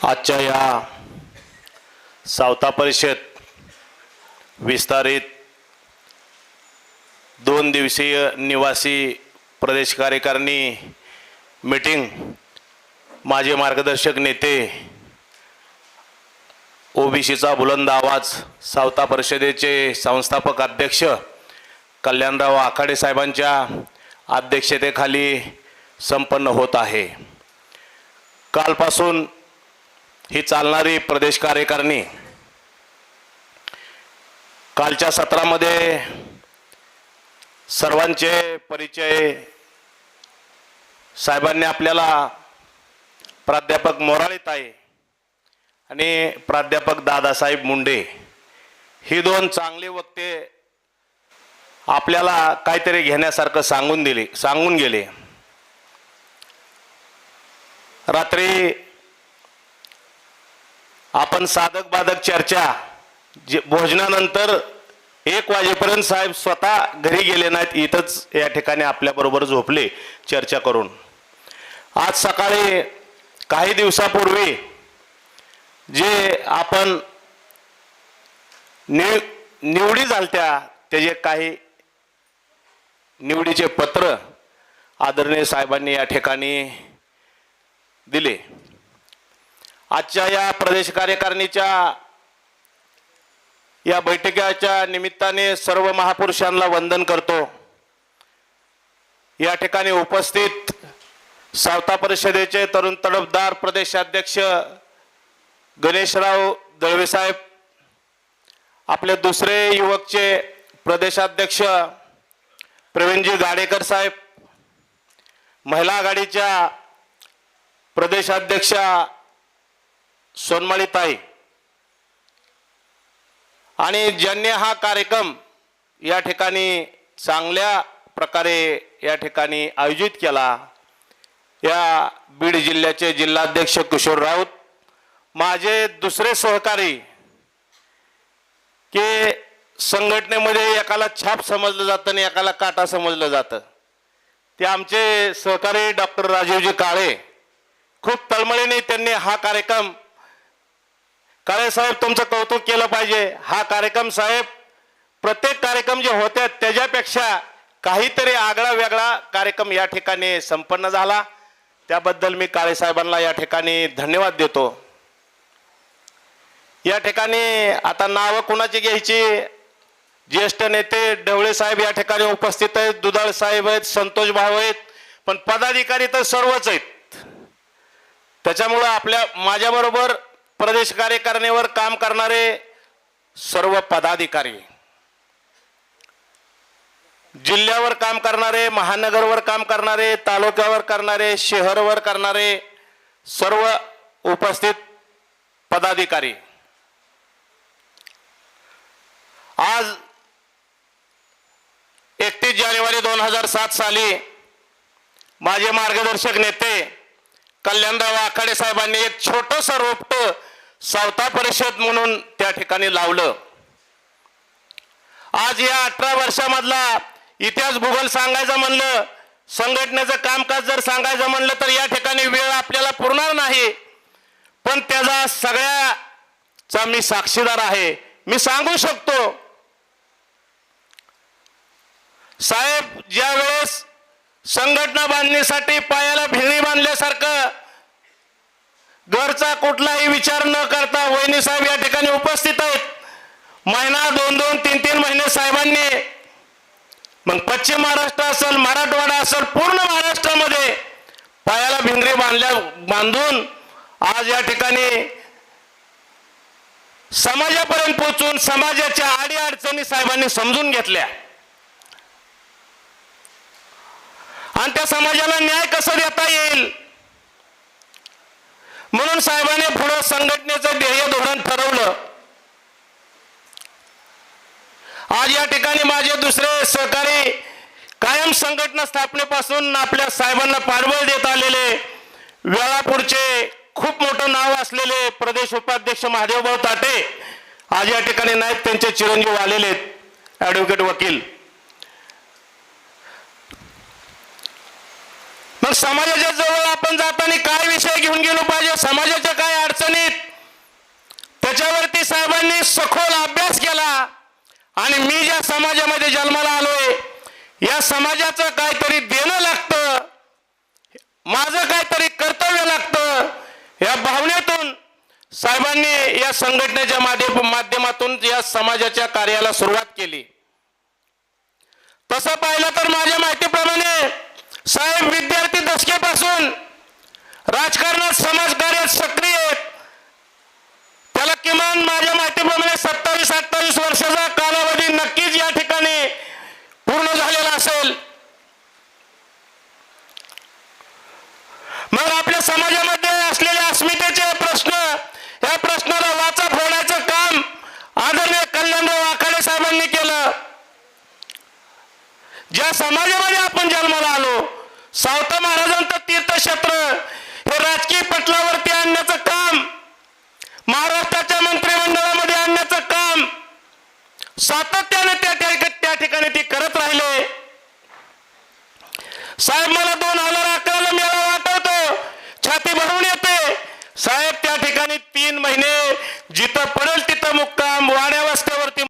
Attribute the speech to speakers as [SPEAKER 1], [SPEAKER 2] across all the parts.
[SPEAKER 1] आजच्या या सावता परिषद विस्तारित 2 दिवसीय निवासी प्रदेश कार्यकारिणी मीटिंग माझे मार्गदर्शक नेते ओबीसीचा बुलंद आवाज सावता परिषदेचे संस्थापक अध्यक्ष कल्याणराव आखाडे साहेबांच्या अध्यक्षतेखाली संपन्न होत आहे। कालपासून ही चालणारी प्रदेश कार्यकारिणी कालच्या सत्रामध्ये सर्वांचे परिचय साहेबांनी आपल्याला प्राध्यापक मोराळीताई आणि प्राध्यापक दादासाहेब मुंडे ही 2 चांगले वक्ते आपल्याला काहीतरी घेण्यासारखं सांगून गेले। रात्री आपण साधक बाधक चर्चा भोजनानंतर 1 वाजेपर्यंत साहेब स्वतः घरी गेले नाहीत, इथंच या ठिकाणी आपल्या बरोबर झोपले चर्चा करून। आज सकाळी काही दिवसापूर्वी जे आपण निवडी झालत्या त्याचे काही निवडीचे पत्र आदरणीय साहेबांनी या ठिकाणी दिले। आजच्या या प्रदेश कार्यकारिणीच्या या बैठकीच्या निमित्ताने सर्व महापुरुषांना वंदन करतो। या ठिकाणी उपस्थित सावता परिषदेचे तरुण तडफदार प्रदेशाध्यक्ष गणेशराव दळवे साहेब, आपले दुसरे युवकचे प्रदेशाध्यक्ष प्रवीणजी गाडेकर साहेब, महिला आघाडीच्या प्रदेशाध्यक्षा सोनमाळीताई आणि ज्यांनी हा कार्यक्रम या ठिकाणी चांगल्या प्रकारे या ठिकाणी आयोजित केला, या बीड जिल्ह्याचे जिल्हाध्यक्ष किशोर राऊत, माझे दुसरे सहकारी की संघटनेमध्ये एकाला छाप समजलं जातं आणि एकाला काटा समजलं जातं, ते आमचे सहकारी डॉक्टर राजीवजी काळे, खूप तळमळीने त्यांनी हा कार्यक्रम, काळे साहेब तुमचं कौतुक केलं पाहिजे। हा कार्यक्रम साहेब प्रत्येक कार्यक्रम जे होते त्याच्यापेक्षा काहीतरी आगळा वेगळा कार्यक्रम या ठिकाणी संपन्न झाला, त्याबद्दल मी काळे साहेबांना या ठिकाणी धन्यवाद देतो। या ठिकाणी आता नाव कुणाची घ्यायची, ज्येष्ठ नेते ढवळे साहेब या ठिकाणी उपस्थित आहेत, दुधाळ साहेब आहेत, संतोष भाऊ आहेत, पण पदाधिकारी तर सर्वच आहेत। त्याच्यामुळे माझ्याबरोबर प्रदेश कार्यकारिणीवर काम करणारे सर्व पदाधिकारी, जिल्ह्यावर काम करणारे, महानगरवर काम करणारे, तालुक्यावर करणारे, शहरावर करणारे सर्व उपस्थित पदाधिकारी, आज 31 जानेवारी 2007 साली माझे मार्गदर्शक नेते कल्याणराव आखाडे साहेबांनी एक छोटंसं रोपटं सावता परिषद म्हणून त्या ठिकाणी लावलं। आज या 18 वर्षामधला इतिहास भूगोल सांगायचं म्हणलं, संघटनेचं कामकाज जर सांगायचं म्हणलं तर या ठिकाणी वेळ आपल्याला पुरणार नाही, पण त्याचा सगळ्याचा मी साक्षीदार आहे। मी सांगू शकतो साहेब, ज्या वेळेस संघटना बांधण्यासाठी पायाला भिंगरी बांधल्यासारखं घरचा कुठलाही विचार न करता वहिनी साहेब या ठिकाणी उपस्थित आहेत। महिना 2-2, 3-3 महिने साहेबांनी, मग पश्चिम महाराष्ट्र असेल, मराठवाडा असेल, पूर्ण महाराष्ट्रामध्ये पायाला भिंगरी बांधून आज या ठिकाणी समाजापर्यंत पोहोचून समाजाच्या अडीअडचणी साहेबांनी समजून घेतल्या आणि त्या समाजाला न्याय कसा देता येईल म्हणून साहेबांनी पुढे संघटनेचं ध्येय धोरण ठरवलं। आज या ठिकाणी माझे दुसरे सहकारी कायम संघटना स्थापनेपासून आपल्या साहेबांना पाठबळ देत आलेले वेळापूरचे खूप मोठं नाव असलेले प्रदेश उपाध्यक्ष महादेवभाऊ ताटे आज या ठिकाणी नाहीत, त्यांचे चिरंजीव आलेले आहेत, ॲडव्होकेट वकील। मग समाजाच्या जवळ आपण जाताना काय विषय घेऊन गेलो पाहिजे, समाजाच्या काय अडचणीत, त्याच्यावरती साहेबांनी सखोल अभ्यास केला आणि मी ज्या समाजामध्ये जन्माला आलोय या समाजाचं काहीतरी देणं लागतं, माझं काहीतरी कर्तव्य लागतं, या भावनेतून साहेबांनी या संघटनेच्या माध्यमातून या समाजाच्या कार्याला सुरुवात केली. तसं पाहिलं तर माझ्या माहितीप्रमाणे साहेब विद्यार्थी दशकेपासून राजकारणात समाजकार्यात सक्रिय आहेत. त्याला किमान माझ्या माहितीप्रमाणे 27-28 वर्षाचा कालावधी नक्कीच या ठिकाणी पूर्ण झालेला असेल. मग आपल्या समाजामध्ये असलेले अस्मितेचे प्रश्न, या प्रश्नाला वाचा फोडण्याचं काम आदरणीय कल्याणराव आखाडे साहेबांनी केलं. ज्या समाजामध्ये आपण जन्माला आलो, सावता महाराजांचं तीर्थक्षेत्र हे राजकीय पटलावरती आणण्याचं काम, महाराष्ट्राच्या मंत्रिमंडळामध्ये आणण्याचं काम सातत्याने त्या ठिकाणी ते करत राहिले. साहेब मला 2011ला मेळावा आठवतो, छाती भरून येते. साहेब त्या ठिकाणी 3 महिने जिथं पडेल तिथं मुक्काम, वाड्या वस्त्यावरती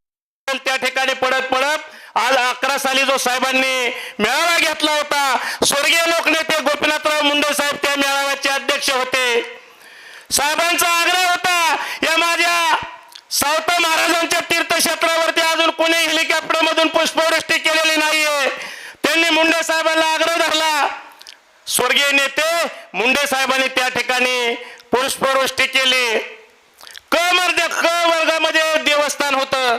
[SPEAKER 1] त्या ठिकाणी पडत पडत आज 11 साली जो साहेबांनी मेळावा घेतला होता, स्वर्गीय लोकनेते गोपीनाथराव मुंडे साहेब त्या मेळाव्याचे अध्यक्ष होते. साहेबांचा आग्रह होता, या माझ्या सावता महाराजांच्या तीर्थक्षेत्रावरती अजून कोणी हेलिकॉप्टर मधून पुष्पवृष्टी केलेली नाहीये. त्यांनी मुंडे साहेबांना आग्रह धरला. स्वर्गीय नेते मुंडे साहेबांनी त्या ठिकाणी पुष्पवृष्टी केली. क वर्गामध्ये देवस्थान होतं.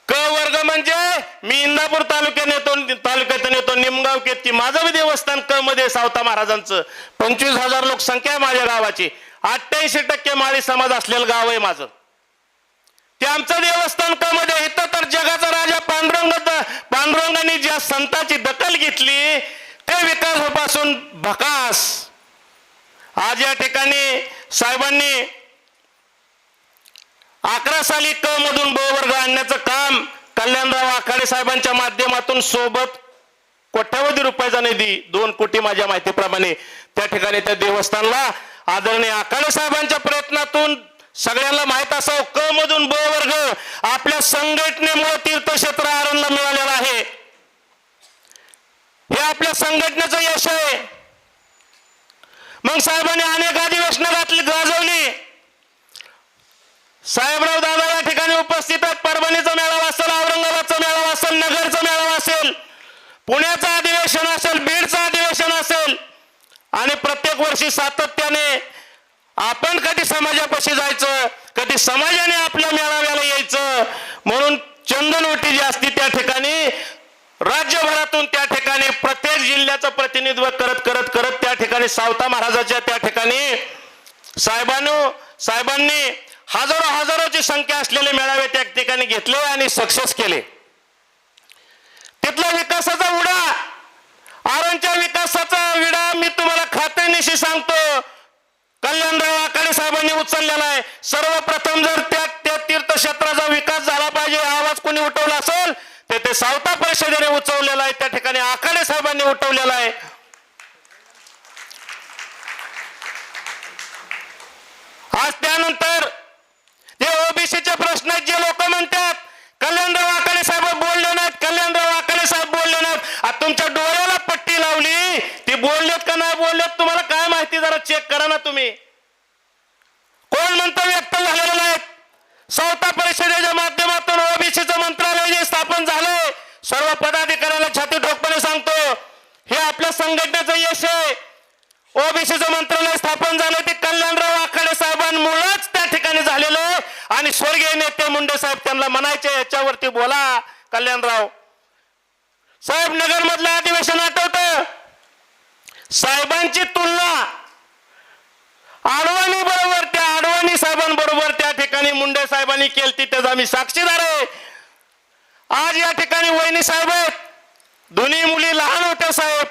[SPEAKER 1] क वर्ग म्हणजे मी इंदापूर तालुक्यातून येतो निमगाव केतकी, माझं बी देवस्थान क मध्ये सावता महाराजांचं. 25,000 लोकसंख्या आहे माझ्या गावाची. 88% माळी समाज असलेलं गाव आहे माझं. ते आमचं देवस्थान क मध्ये. इथं तर जगाचा राजा पांडुरंगाने ज्या संतांची दखल घेतली ते विकासापासून भकास. आज या ठिकाणी साहेबांनी 11 साली क मधून ब वर्ग आणण्याचं काम कल्याणराव आखाडे साहेबांच्या माध्यमातून सोबत कोट्यावधी रुपयाचा निधी 2 कोटी माझ्या माहितीप्रमाणे त्या ठिकाणी त्या देवस्थानला आदरणीय आखाडे साहेबांच्या प्रयत्नातून सगळ्यांना माहित असावं क मधून ब वर्ग आपल्या संघटनेमुळे तीर्थक्षेत्र आरणला मिळालेला आहे. हे आपल्या संघटनेचं यश आहे. मग साहेबांनी अनेक अधिवेशनं गाजवली. साहेबराव दादा या ठिकाणी उपस्थित आहेत. परभणीचा मेळावा असेल, औरंगाबादचा मेळावा असेल, नगरचा मेळावा असेल, पुण्याचं अधिवेशन असेल, बीडचं अधिवेशन असेल आणि प्रत्येक वर्षी सातत्याने आपण कधी समाजापाशी जायचं, कधी समाजाने आपल्या मेळाव्याला यायचं म्हणून चंदनवटी जी असते त्या ठिकाणी राज्यभरातून त्या ठिकाणी प्रत्येक जिल्ह्याचं प्रतिनिधित्व करत करत करत त्या ठिकाणी सावता महाराजाच्या त्या ठिकाणी साहेबांनी हजारोची संख्या असलेले मेळावे त्या ठिकाणी घेतले आणि सक्सेस केले. तिथला विकासाचा उडा, आरणच्या विकासाचा विडा मी तुम्हाला खात्रीनिशी सांगतो कल्याणराव आखाडे साहेबांनी उचललेला आहे. सर्वप्रथम जर त्या तीर्थक्षेत्राचा विकास झाला पाहिजे, आवाज कोणी उठवला असेल ते सावता परिषदेने उचवलेला आहे. त्या ठिकाणी आखाडे साहेबांनी उठवलेला आहे. आज त्यानंतर जे ओबीसीचे प्रश्न आहेत, जे लोक म्हणतात कल्याणराव आखाडे साहेब बोलले नाहीत, कल्याणराव आखाडे साहेब बोलले नाहीत. आज तुमच्या डोळ्याला पट्टी लावली, ती बोललेत का नाही बोललेत तुम्हाला काय माहिती, जरा चेक करा ना तुम्ही. कोण म्हणतं व्यक्त झालेलं नाहीत. सावता परिषदेच्या माध्यमातून ओबीसीचं मंत्रालय जे स्थापन झालंय, सर्व पदाधिकाऱ्यांना छाती ठोकपणे सांगतो हे आपल्या संघटनेचं यश आहे. ओबीसीचं मंत्रालय स्थापन झालं ते कल्याणराव आखाडे साहेबांमुळेच त्या ठिकाणी झालेलं. आणि स्वर्गीय नेते मुंडे साहेब त्यांना म्हणायचे याच्यावरती बोला. कल्याणराव साहेब नगर मधलं अधिवेशन आठवतं, साहेबांची तुलना आडवाणी बरोबर, त्या आडवाणी साहेबांबरोबर त्या ठिकाणी मुंडे साहेबांनी केली, त्याचा मी साक्षीदार आहे. आज या ठिकाणी वहिनी साहेब आहेत, दोन्ही मुली लहान होत्या साहेब.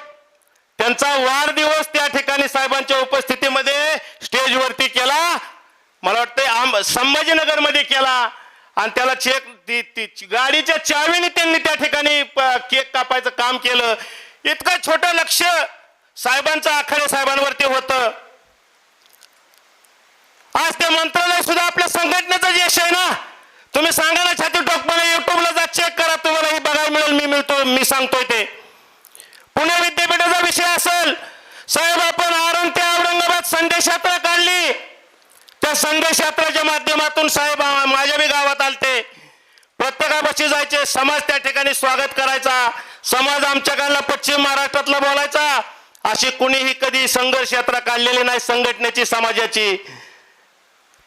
[SPEAKER 1] त्यांचा वाढदिवस त्या ठिकाणी साहेबांच्या उपस्थितीमध्ये स्टेजवरती केला. मला वाटतं संभाजीनगर मध्ये केला आणि त्याला चेक गाडीच्या चावीने त्यांनी त्या ठिकाणी केक कापायचं काम केलं. इतकं छोटं लक्ष साहेबांचं आखाडे साहेबांवरती होतं. आज ते मंत्रालय सुद्धा आपल्या संघटनेचं यश आहे ना. तुम्ही सांगा ना छाती टोकपणे, युट्यूबला जा, चेक करा, तुम्हाला हे बघायला मिळेल. मी सांगतोय ते. पुणे विद्यापीठाचा विषय असेल, साहेब आपण आरण ते औरंगाबाद संदेश यात्रा काढली. त्या संदेश यात्रेच्या माध्यमातून साहेब माझ्या बी गावात आलते. प्रत्येकापाशी जायचे, समाज त्या ठिकाणी स्वागत करायचा, समाज आमच्याकडला पश्चिम महाराष्ट्रातला बोलायचा. अशी कुणीही कधी संघर्ष यात्रा काढलेली नाही संघटनेची, समाजाची.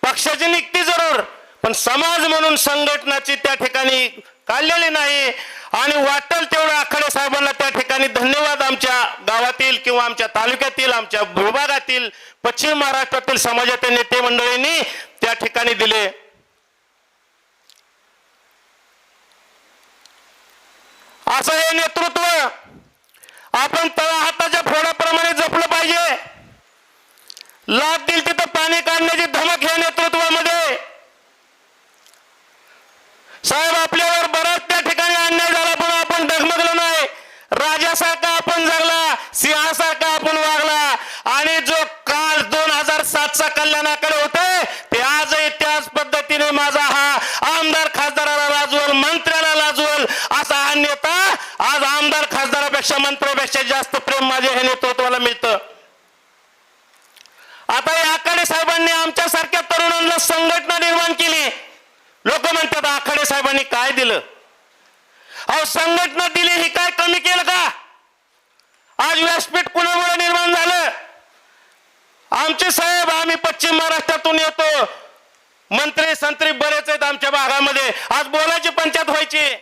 [SPEAKER 1] पक्षाची निघती जरूर, पण समाज म्हणून संघटनाची त्या ठिकाणी काढलेली नाही. आणि वाटेल तेवढं आखाडे साहेबांना त्या ठिकाणी धन्यवाद आमच्या गावातील किंवा आमच्या तालुक्यातील, आमच्या विभागातील, पश्चिम महाराष्ट्रातील समाजातील नेते मंडळींनी त्या ठिकाणी दिले. असं हे नेतृत्व आपण तळहाताच्या फोडाप्रमाणे जपलं पाहिजे. लाभ दिल तिथं पाणी काढण्याची धमक ह्या नेतृत्वामध्ये. साहेब आपल्यावर बराच त्या ठिकाणी अन्याय झाला, पण आपण डगमगलो नाही. राजासारखा आपण जगला, सिंहासारखा आपण वागला. आणि जो काळ 2007चा कल्याणाकडे होते ते आजही त्याच पद्धतीने माझा हा आमदार खासदाराला लाजवल, मंत्र्याला लाजवल असा हा नेता आज आमदार खासदारापेक्षा मंत्र्यापेक्षा जास्त प्रेम माझ्या हे नेतृत्वाला मिळतं. आता या आखाडे साहेबांनी आमच्यासारख्या तरुणांना संघटना निर्माण केली. लोक म्हणतात आखाडे साहेबांनी काय दिलं? अहो संघटना दिली, ही काय कमी केलं का? आज व्यासपीठ कुणामुळे निर्माण झालं? आमचे साहेब, आम्ही पश्चिम महाराष्ट्रातून येतो, मंत्री संत्री बरेच आहेत आमच्या भागामध्ये. आज बोलायची पंचायत व्हायची,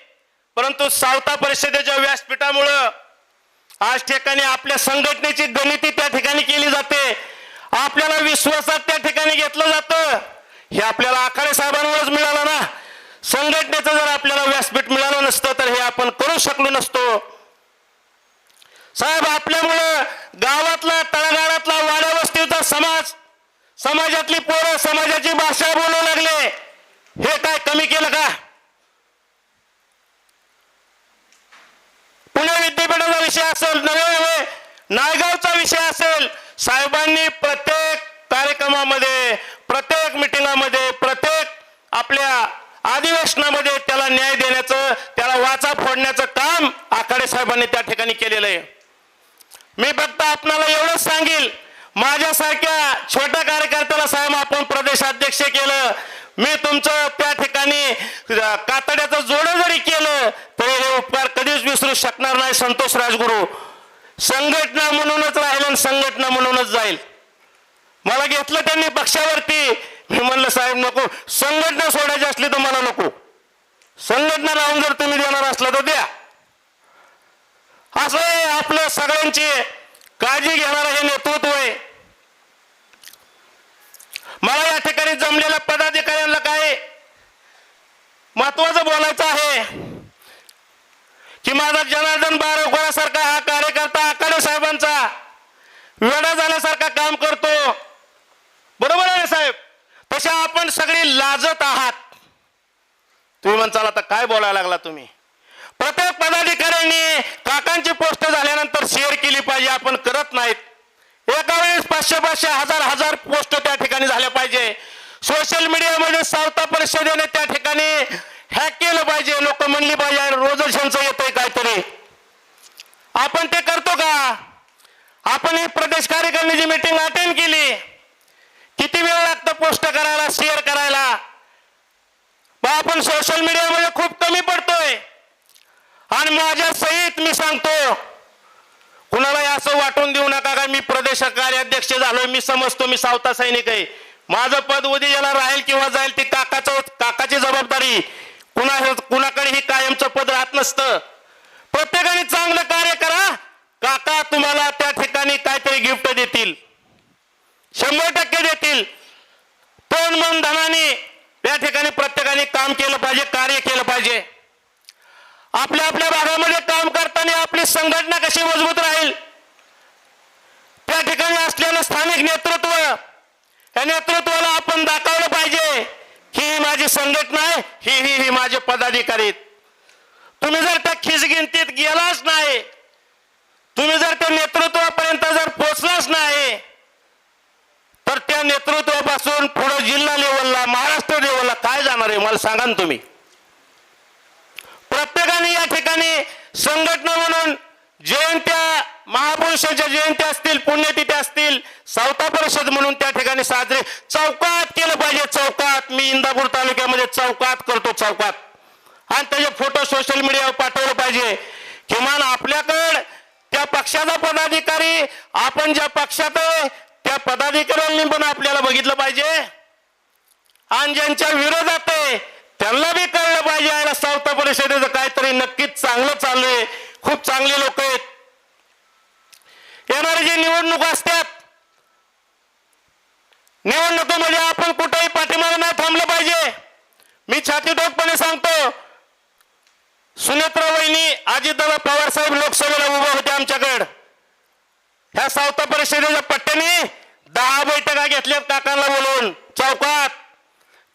[SPEAKER 1] परंतु सावता परिषदेच्या व्यासपीठामुळं आज ठिकाणी आपल्या संघटनेची गणिती त्या ठिकाणी केली जाते. आपल्याला विश्वासात त्या ठिकाणी घेतलं जातं. हे आपल्याला आखाडे साहेबांमुळेच मिळालं ना. संघटनेचं जर आपल्याला व्यासपीठ मिळालं नसतं तर हे आपण करू शकलो नसतो. साहेब आपल्यामुळं गावातला, तळागाळातला, वाड्या वस्तीचा समाज, समाजातली पोरं समाजाची भाषा बोलू लागले. हे काय कमी केलं का? पुणे विद्यापीठाचा विषय असेल, नवे नायगावचा विषय असेल, साहेबांनी प्रत्येक कार्यक्रमामध्ये, प्रत्येक मिटिंगामध्ये, प्रत्येक आपल्या अधिवेशनामध्ये त्याला न्याय देण्याचं, त्याला वाचा फोडण्याचं काम आखाडे साहेबांनी त्या ठिकाणी केलेलं आहे. मी फक्त आपणाला एवढंच सांगेल, माझ्यासारख्या छोट्या कार्यकर्त्याला साहेब आपण प्रदेशाध्यक्ष केलं, मी तुमचं त्या ठिकाणी कातड्याचं जोडं जरी केलं तरी हे उपकार कधीच विसरू शकणार नाही. संतोष राजगुरू संघटना म्हणूनच राहील आणि संघटना म्हणूनच जाईल. मला घेतलं त्यांनी पक्षावरती, मी म्हणलं साहेब नको, संघटना सोडायची असली तर मला नको, संघटना राहून जर तुम्ही देणार असला तर द्या. असं आपलं सगळ्यांची काळजी घेणारं हे नेतृत्व आहे. मला या ठिकाणी जमलेल्या पदाधिकाऱ्यांना काय महत्वाचं बोलायचं आहे की माझा जनार्दन बारवकरांसारखा हा कार्यकर्ता आखाडे साहेबांचा वेडा झाल्यासारखा काम करतो. बरोबर आहे साहेब? तशा आपण सगळी लाजत आहात. तुम्ही म्हणताल आता काय बोलायला लागला तुम्ही? प्रत्येक पदाधिकाऱ्यांनी काकांची पोस्ट झाल्यानंतर शेअर केली पाहिजे, आपण करत नाहीत. एका वेळेस 500-500, 1000-1000 पोस्ट त्या ठिकाणी झाल्या पाहिजे. सोशल मीडियामध्ये सावता परिषदेने त्या ठिकाणी हॅक केलं पाहिजे. लोक म्हणली पाहिजे रोजच यांचं येतंय काहीतरी. आपण ते करतो का? आपण ही प्रदेश कार्यकारिणीची मीटिंग अटेंड केली, किती वेळ लागतं पोस्ट करायला, शेअर करायला? आपण सोशल मीडियामध्ये खूप कमी पडतोय. आणि माझ्या सहित मी सांगतो, कुणाला असं वाटून देऊ नका का मी प्रदेश कार्याध्यक्ष झालोय, मी समजतो मी सावता सैनिक आहे, माझं पद उद्याला राहील किंवा जाईल ती काकाची जबाबदारी. कुणाकडे ही कायमचं पद राहत नसतं. प्रत्येकाने चांगलं कार्य करा, काका तुम्हाला त्या ठिकाणी काहीतरी गिफ्ट देतील, 100% देतील. तन मन धनाने त्या ठिकाणी प्रत्येकाने काम केलं पाहिजे, कार्य केलं पाहिजे. आपल्या आपल्या भागामध्ये काम करताना आपली संघटना कशी मजबूत राहील, त्या ठिकाणी असलेलं स्थानिक नेतृत्व, या नेतृत्वाला आपण दाखवलं पाहिजे ही माझी संघटना आहे, ही माझे पदाधिकारी. तुम्ही जर त्या खिचगिंतीत गेलाच नाही, तुम्ही जर त्या नेतृत्वापर्यंत जर नेतृत्वापासून पुढे जिल्हा लेवलला, महाराष्ट्र लेवलला काय जाणार आहे मला सांगा ना तुम्ही. प्रत्येकाने या ठिकाणी संघटना म्हणून जयंत्या, महापुरुषांच्या जयंत्या असतील, पुण्यतिथी असतील, सावता परिषद म्हणून त्या ठिकाणी साजरे चौकात केलं पाहिजे. चौकात मी इंदापूर तालुक्यामध्ये चौकात करतो, चौकात, आणि त्याचे फोटो सोशल मीडियावर पाठवलं पाहिजे. किमान आपल्याकडे त्या पक्षाचा पदाधिकारी, आपण ज्या पक्षात आहे त्या पदाधिकाऱ्यांनी पण आपल्याला बघितलं पाहिजे, आणि ज्यांच्या विरोधात आहे त्यांना बी कळलं पाहिजे याला सावता परिषदेचं काहीतरी नक्कीच चांगलं चालू आहे, खूप चांगले लोक आहेत. येणारी जी निवडणूक असतात, निवडणुकीमध्ये आपण कुठेही पाठीमागे नाही थांबलं पाहिजे. मी छातीठोकपणे सांगतो, सुनेत्रा वहिनी, अजितदादा पवार साहेब लोकसभेला उभे होते आमच्याकडे. ह्या सावता परिषदेच्या पट्ट्याने 10 बैठका घेतल्यात काकांना बोलवून चौकात.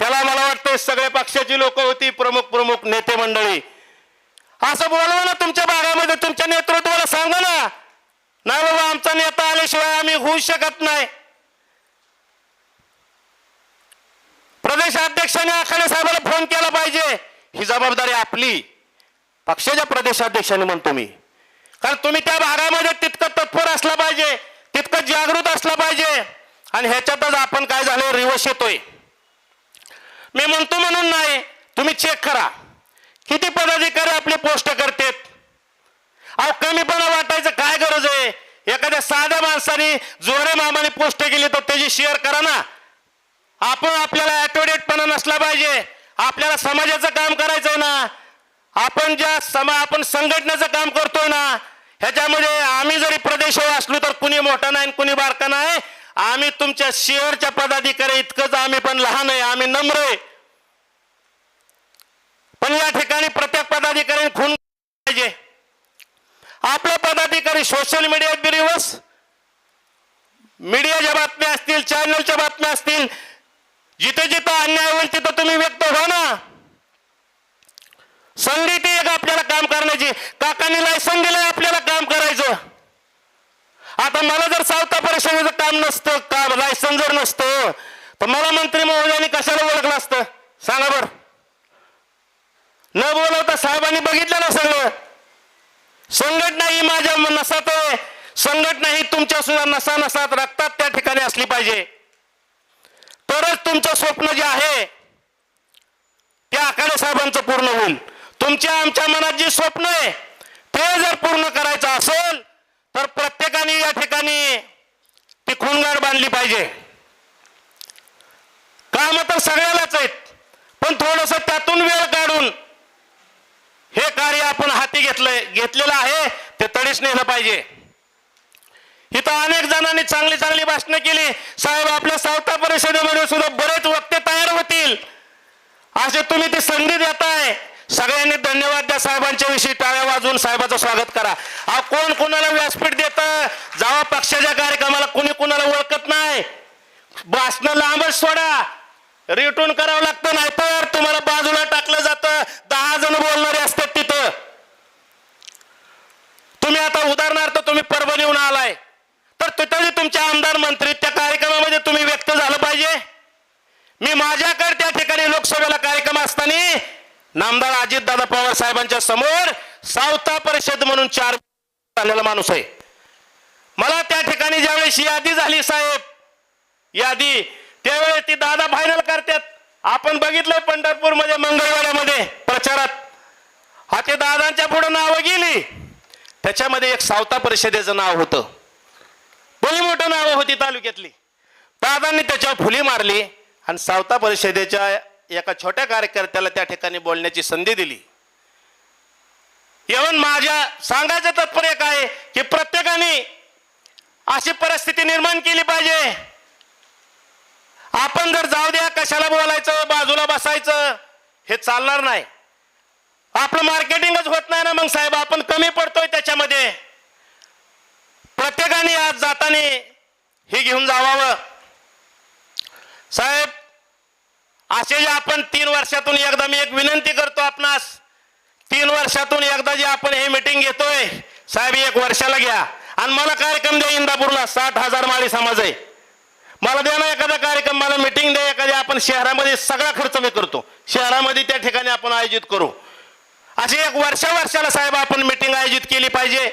[SPEAKER 1] त्याला मला वाटतं सगळ्या पक्षाची लोक होती, प्रमुख नेते मंडळी. असं बोलवा ना तुमच्या भागामध्ये, तुमच्या नेतृत्वाला सांगा ना, नाही बाबा आमचा नेता आल्याशिवाय आम्ही होऊ शकत नाही. प्रदेशाध्यक्षांनी आखाडे साहेबांना फोन केला पाहिजे. ही जबाबदारी आपली, पक्षाच्या प्रदेशाध्यक्षांनी म्हणतो मी, कारण तुम्ही त्या भागामध्ये तितकं तत्पर असला पाहिजे, तितकं जागृत असला पाहिजे. आणि ह्याच्यातच आपण काय झालं रिवर्स येतोय. मी म्हणतो म्हणून नाही, तुम्ही चेक करा किती पदाधिकारी आपली पोस्ट करतात. अहो कमीपणा वाटायचं काय गरज आहे. एखाद्या साध्या माणसाने जोरे मामाने पोस्ट केली तर त्याची शेअर करा ना. आपण आपल्याला ऍटोडेटपणा नसला पाहिजे. आपल्याला समाजाचं काम करायचंय ना. आपण संघटनेचं काम करतोय ना. ह्याच्यामध्ये आम्ही जरी प्रदेशावर असलो तर कुणी मोठा नाही कुणी बारका नाही. आम्ही तुमच्या शेअरच्या पदाधिकारी इतकंच आम्ही पण लहान आहे, आम्ही नम्र आहे. पण या ठिकाणी प्रत्येक पदाधिकारी खून पाहिजे. आपले पदाधिकारी सोशल मीडियात बी रिवर्स, मीडियाच्या बातम्या असतील, चॅनलच्या बातम्या असतील, जिथे जिथे अन्याय होईल तिथं तुम्ही व्यक्त व्हा ना. संधी ती एक आपल्याला काम करण्याची. काकांनी लायसन दिलंय आपल्याला काम करायचं. आता मला जर सावता परिषदेचं काम नसतं, काम लायसन जर नसतं तर मला मंत्री महोदयांनी कशाला ओळखलं असतं सांगा बरं. न बोलवता साहेबांनी बघितलं ना सगळं. संघटना ही माझ्या नसात आहे, संघटना ही तुमच्या सुद्धा नसात रक्तात त्या ठिकाणी असली पाहिजे. तरच तुमचं स्वप्न जे आहे ते आखाडे साहेबांचं पूर्ण होईल. तुमच्या आमच्या मनात जे स्वप्न आहे ते जर पूर्ण करायचं असेल तर प्रत्येकाने या ठिकाणी ती खूणगाड बांधली पाहिजे. काम तर सगळ्यालाच आहेत, पण थोडस त्यातून वेळ काढून हे कार्य आपण हाती घेतलेलं आहे ते तडीस नेलं पाहिजे. इथं अनेक जणांनी चांगली चांगली भाषणं केली. साहेब आपल्या सावता परिषदेमध्ये सुद्धा बरेच वक्ते तयार होतील. असे तुम्ही ती संधी देताय. सगळ्यांनी धन्यवाद द्या. साहेबांच्या विषयी टाळ्या वाजवून साहेबाचं स्वागत करा. कोण कोणाला व्यासपीठ देतं. जेव्हा पक्षाच्या कार्यक्रमाला कोणी कोणाला ओळखत नाही, भाषण लांबच सोडा, रिटून करावं लागतं, नाही तर तुम्हाला बाजूला टाकलं जातं. 10 जण बोलणारे असतात तिथं. तुम्ही आता उदाहरणार्थ तुम्ही परभणीहून आलाय तर तिथं तुमचे आमदार मंत्री त्या कार्यक्रमामध्ये तुम्ही व्यक्त झालं पाहिजे. मी माझ्याकडे त्या ठिकाणी लोकसभेला कार्यक्रम असताना नामदार अजितदादा पवार साहेबांच्या समोर सावता परिषद म्हणून 4 झालेला माणूस आहे. मला त्या ठिकाणी ज्यावेळेस यादी झाली साहेब, यादी, त्यावेळेस ती दादा फायनल करतात. आपण बघितलंय पंढरपूरमध्ये मंगळवाड्यामध्ये प्रचारात, हा ते दादांच्या पुढे नावं गेली, त्याच्यामध्ये एक सावता परिषदेचं नाव होतं. भली मोठं नावं होती तालुक्यातली. दादांनी त्याच्यावर फुली मारली आणि सावता परिषदेच्या एका छोट्या कार्यकर्त्याला त्या ठिकाणी बोलण्याची संधी दिली. येऊन माझ्या सांगायचं तात्पर्य काय की प्रत्येकाने अशी परिस्थिती निर्माण केली पाहिजे. आपण जर जाऊ द्या कशाला बोलायचं, बाजूला बसायचं, हे चालणार नाही. आपलं मार्केटिंगच होत नाही ना मग साहेब, आपण कमी पडतोय त्याच्यामध्ये. प्रत्येकाने आज जाताना हे घेऊन जावावं. साहेब असे जे आपण 3 वर्षातून एकदा, मी एक विनंती करतो आपणास, 3 वर्षातून एकदा जे आपण हे मीटिंग घेतोय साहेब, 1 वर्षाला घ्या आणि मला कार्यक्रम द्या. इंदापूरला 60,000 माळी समाज आहे, मला द्या ना एखादा कार्यक्रम. कुठं मिटिंग द्या एखादी, आपण शहरामध्ये सगळा खर्च मी करतो, शहरामध्ये त्या ठिकाणी आपण आयोजित करू. अशी एक वर्षाला साहेब आपण मिटिंग आयोजित केली पाहिजे.